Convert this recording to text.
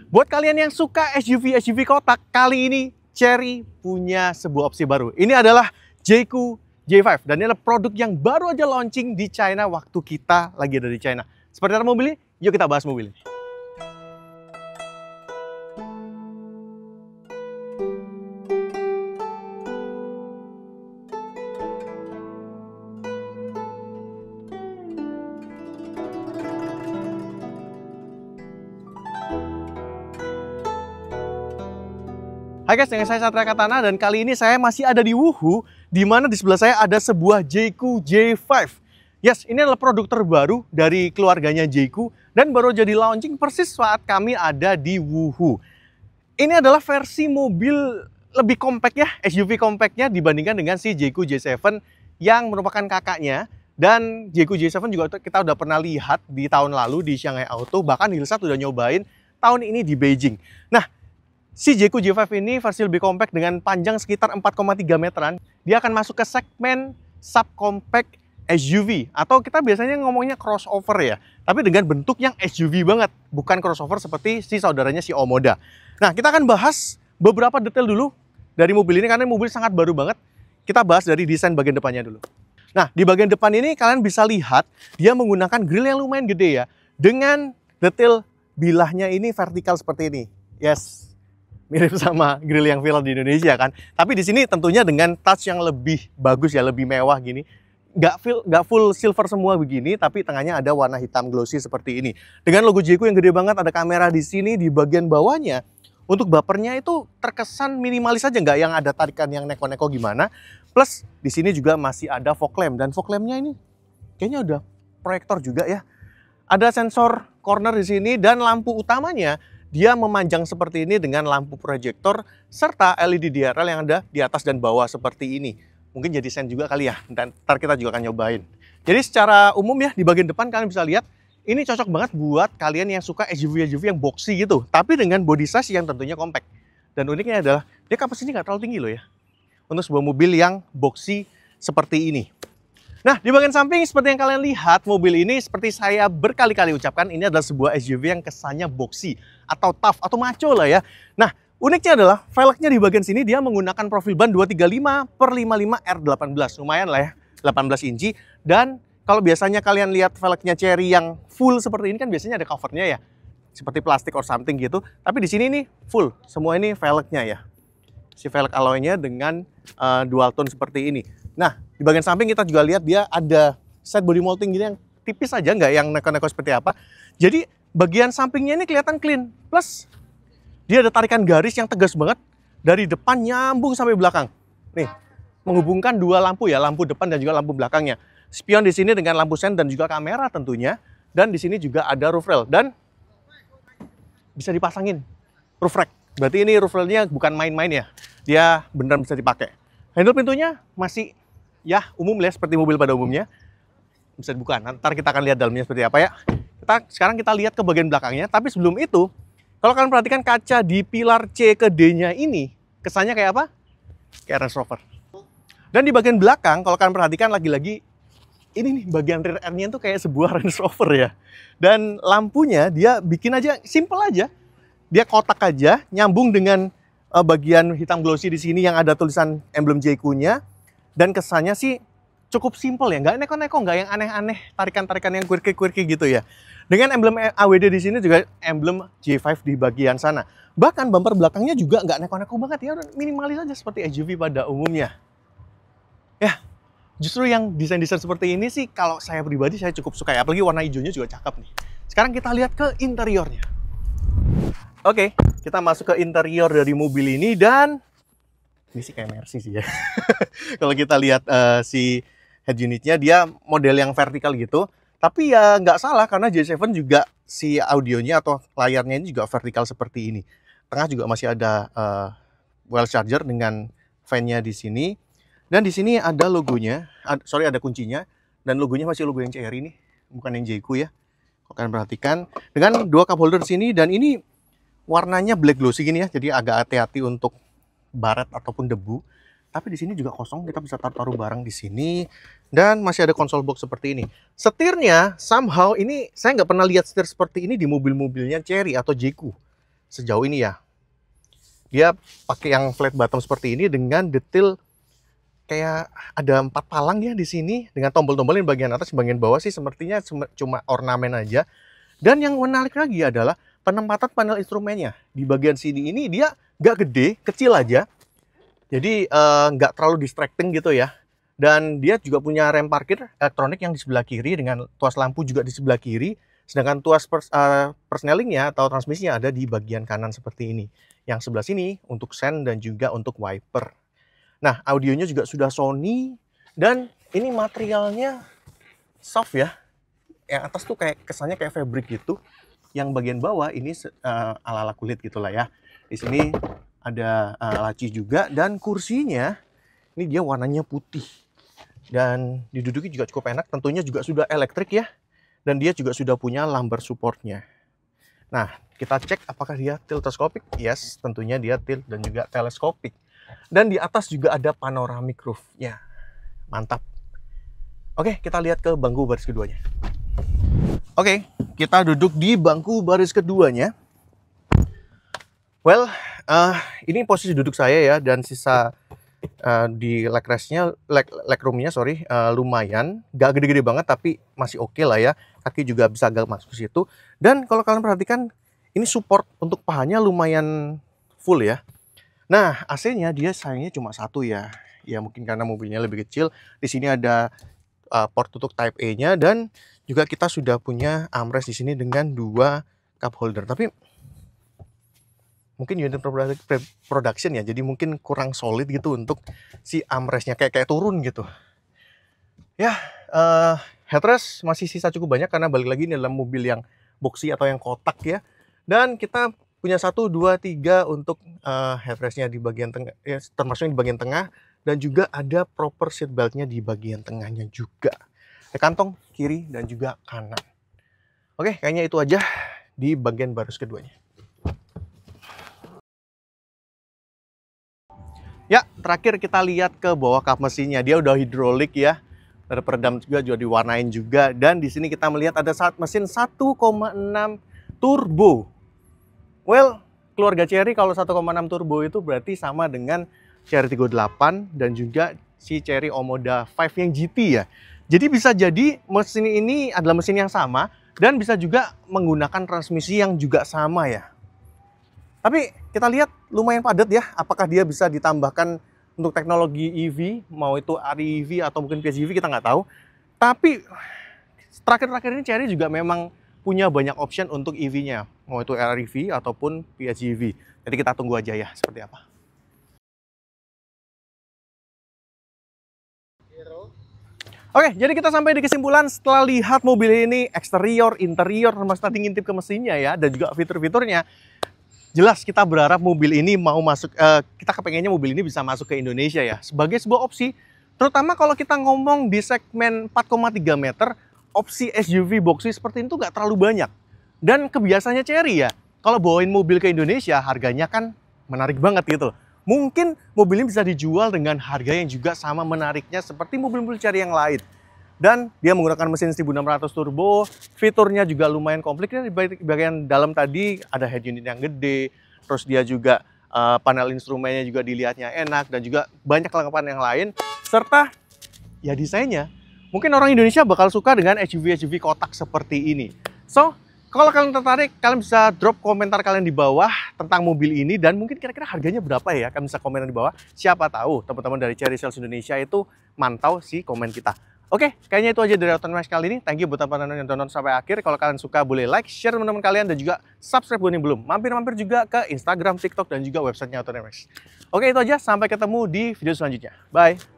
Buat kalian yang suka SUV kotak, kali ini Chery punya sebuah opsi baru. Ini adalah Jayco J5 dan ini adalah produk yang baru aja launching di China waktu kita lagi ada di China. Seperti apa mobil ini? Yuk kita bahas mobil ini. Hai guys, dengan saya Satria Katana dan kali ini saya masih ada di Wuhu, di mana di sebelah saya ada sebuah Jayco J5. Yes, ini adalah produk terbaru dari keluarganya Jayco dan baru jadi launching persis saat kami ada di Wuhu. Ini adalah versi mobil lebih compact ya, SUV compactnya dibandingkan dengan si Jayco J7 yang merupakan kakaknya. Dan Jayco J7 juga kita udah pernah lihat di tahun lalu di Shanghai Auto, bahkan Hilsat udah nyobain tahun ini di Beijing. Nah, si Jayco J5 ini versi lebih compact dengan panjang sekitar 4,3 meteran. Dia akan masuk ke segmen subcompact SUV atau kita biasanya ngomongnya crossover ya. Tapi dengan bentuk yang SUV banget, bukan crossover seperti si saudaranya si Omoda. Nah, kita akan bahas beberapa detail dulu dari mobil ini karena mobil sangat baru banget. Kita bahas dari desain bagian depannya dulu. Nah, di bagian depan ini kalian bisa lihat dia menggunakan grill yang lumayan gede ya. Dengan detail bilahnya ini vertikal seperti ini. Yes, mirip sama grill yang viral di Indonesia kan. Tapi di sini tentunya dengan touch yang lebih bagus ya, lebih mewah gini. Nggak full silver semua begini, tapi tengahnya ada warna hitam glossy seperti ini. Dengan logo Jayco yang gede banget, ada kamera di sini di bagian bawahnya. Untuk bumpernya itu terkesan minimalis aja, nggak yang ada tarikan yang neko-neko gimana. Plus di sini juga masih ada fog lamp dan fog lampnya ini kayaknya udah proyektor juga ya. Ada sensor corner di sini dan lampu utamanya dia memanjang seperti ini dengan lampu proyektor serta LED DRL yang ada di atas dan bawah seperti ini. Mungkin jadi sen juga kali ya, dan ntar kita juga akan nyobain. Jadi secara umum ya, di bagian depan kalian bisa lihat, ini cocok banget buat kalian yang suka SUV-SUV yang boxy gitu. Tapi dengan body size yang tentunya compact. Dan uniknya adalah, dia kapasitasnya nggak terlalu tinggi loh ya. Untuk sebuah mobil yang boxy seperti ini. Nah, di bagian samping seperti yang kalian lihat, mobil ini seperti saya berkali-kali ucapkan, ini adalah sebuah SUV yang kesannya boxy atau tough atau macho lah ya. Nah, uniknya adalah velgnya di bagian sini dia menggunakan profil ban 235/55 R18. Lumayan lah ya, 18 inci. Dan kalau biasanya kalian lihat velgnya Chery yang full seperti ini kan biasanya ada covernya ya. Seperti plastik or something gitu. Tapi di sini nih full, semua ini velgnya ya. Si velg alloy-nya dengan dual tone seperti ini. Nah, di bagian samping kita juga lihat dia ada side body molding gini yang tipis aja, nggak yang neko-neko seperti apa. Jadi bagian sampingnya ini kelihatan clean. Plus dia ada tarikan garis yang tegas banget dari depan nyambung sampai belakang. Nih, menghubungkan dua lampu ya, lampu depan dan juga lampu belakangnya. Spion di sini dengan lampu sen dan juga kamera tentunya. Dan di sini juga ada roof rail dan bisa dipasangin roof rack. Berarti ini roof railnya bukan main-main ya. Dia benar bisa dipakai. Handle pintunya masih ya umum ya, seperti mobil pada umumnya. Bisa dibuka. Ntar kita akan lihat dalamnya seperti apa ya. Sekarang kita lihat ke bagian belakangnya. Tapi sebelum itu, kalau kalian perhatikan kaca di pilar C ke D-nya ini, kesannya kayak apa? Kayak Range Rover. Dan di bagian belakang, kalau kalian perhatikan lagi-lagi, ini nih bagian rear end-nya itu kayak sebuah Range Rover ya. Dan lampunya dia bikin aja, simple aja. Dia kotak aja, nyambung dengan bagian hitam glossy di sini yang ada tulisan emblem Jayco-nya. Dan kesannya sih cukup simple ya, nggak neko-neko, nggak yang aneh-aneh, tarikan-tarikan yang quirky-quirky gitu ya. Dengan emblem AWD di sini juga emblem J5 di bagian sana. Bahkan bumper belakangnya juga nggak neko-neko banget ya, minimalis aja seperti SUV pada umumnya. Ya, justru yang desain-desain seperti ini sih kalau saya pribadi saya cukup suka ya, apalagi warna hijaunya juga cakep nih. Sekarang kita lihat ke interiornya. Oke, kita masuk ke interior dari mobil ini dan ini sih kayak Mercy sih ya. Kalau kita lihat si head unitnya dia model yang vertikal gitu. Tapi ya nggak salah karena J7 juga si audionya atau layarnya ini juga vertikal seperti ini. Tengah juga masih ada well charger dengan fan-nya di sini. Dan di sini ada logonya, ada kuncinya. Dan logonya masih logo yang Chery nih, bukan yang Jayco ya. Kalau kalian perhatikan dengan dua cup holder di sini dan ini warnanya black glossy gini ya. Jadi agak hati-hati untuk baret ataupun debu. Tapi di sini juga kosong, kita bisa taruh barang di sini. Dan masih ada konsol box seperti ini. Setirnya, somehow ini saya nggak pernah lihat setir seperti ini di mobil-mobilnya Chery atau Jayco. sejauh ini ya. Dia pakai yang flat bottom seperti ini dengan detail kayak ada 4 palang ya di sini dengan tombol-tombol di bagian atas, bagian bawah sih sepertinya cuma ornamen aja. Dan yang menarik lagi adalah penempatan panel instrumennya. Di bagian sini ini dia nggak gede, kecil aja. Jadi nggak terlalu distracting gitu ya. Dan dia juga punya rem parkir elektronik yang di sebelah kiri dengan tuas lampu juga di sebelah kiri. Sedangkan tuas persnelingnya atau transmisinya ada di bagian kanan seperti ini. Yang sebelah sini untuk sen dan juga untuk wiper. Nah, audionya juga sudah Sony. Dan ini materialnya soft ya. Yang atas tuh kayak kesannya kayak fabric gitu. Yang bagian bawah ini ala-ala kulit gitulah ya. Di sini ada laci juga. Dan kursinya ini dia warnanya putih. Dan diduduki juga cukup enak. Tentunya juga sudah elektrik ya. Dan dia juga sudah punya lumbar supportnya. Nah, kita cek apakah dia tiltoscopic. Yes, tentunya dia tilt dan juga teleskopik. Dan di atas juga ada panoramic roof-nya. Mantap. Oke, kita lihat ke bangku baris keduanya. Oke, kita duduk di bangku baris keduanya. Well, ini posisi duduk saya ya. Dan sisa di leg room-nya lumayan. Gak gede-gede banget, tapi masih oke lah ya. Kaki juga bisa agak masuk ke situ. Dan kalau kalian perhatikan, ini support untuk pahanya lumayan full ya. Nah, AC-nya dia sayangnya cuma satu ya. Ya mungkin karena mobilnya lebih kecil. Di sini ada port untuk Type A-nya dan juga kita sudah punya armrest di sini dengan 2 cup holder. Tapi mungkin unit production ya, jadi mungkin kurang solid gitu untuk si armrestnya kayak turun gitu. Ya, headrest masih sisa cukup banyak karena balik lagi ini adalah mobil yang boxy atau yang kotak ya. Dan kita punya 1, 2, 3 untuk headrestnya di bagian tengah, ya, termasuk di bagian tengah. Dan juga ada proper seat beltnya di bagian tengahnya juga. Ada kantong kiri dan juga kanan. Oke, kayaknya itu aja di bagian baris keduanya. Ya, terakhir kita lihat ke bawah kap mesinnya. Dia udah hidrolik ya. Ada peredam juga diwarnain juga. Dan di sini kita melihat ada mesin 1,6 turbo. Well, keluarga Chery kalau 1,6 turbo itu berarti sama dengan Chery Tiggo 8 dan juga si Chery Omoda 5 yang GT ya. Jadi bisa jadi mesin ini adalah mesin yang sama dan bisa juga menggunakan transmisi yang juga sama ya. Tapi kita lihat lumayan padat ya. Apakah dia bisa ditambahkan untuk teknologi EV, mau itu REV atau mungkin PHEV kita nggak tahu. Tapi terakhir-terakhir ini Chery juga memang punya banyak option untuk EV-nya, mau itu REV ataupun PHEV. Jadi kita tunggu aja ya seperti apa. Oke, jadi kita sampai di kesimpulan setelah lihat mobil ini eksterior, interior, termasuk tadi ngintip ke mesinnya ya, dan juga fitur-fiturnya. Jelas kita berharap mobil ini mau masuk, kita kepengennya mobil ini bisa masuk ke Indonesia ya, sebagai sebuah opsi. Terutama kalau kita ngomong di segmen 4,3 meter, opsi SUV boxy seperti itu nggak terlalu banyak. Dan kebiasaannya Chery ya, kalau bawain mobil ke Indonesia harganya kan menarik banget gitu loh. Mungkin mobil ini bisa dijual dengan harga yang juga sama menariknya seperti mobil-mobil Chery yang lain. Dan dia menggunakan mesin 1600 turbo, fiturnya juga lumayan komplit. Di bagian dalam tadi ada head unit yang gede, terus dia juga panel instrumennya juga dilihatnya enak, dan juga banyak kelengkapan yang lain. Serta ya desainnya, mungkin orang Indonesia bakal suka dengan SUV-SUV kotak seperti ini. So, kalau kalian tertarik, kalian bisa drop komentar kalian di bawah tentang mobil ini dan mungkin kira-kira harganya berapa ya. Kalian bisa komen di bawah. Siapa tahu teman-teman dari Chery Sales Indonesia itu mantau si komen kita. Oke, kayaknya itu aja dari Autonomous kali ini. Thank you buat teman-teman yang nonton sampai akhir. Kalau kalian suka boleh like, share teman-teman kalian dan juga subscribe buat yang belum. Mampir-mampir juga ke Instagram, TikTok dan juga websitenya Autonomous. Oke, itu aja. Sampai ketemu di video selanjutnya. Bye.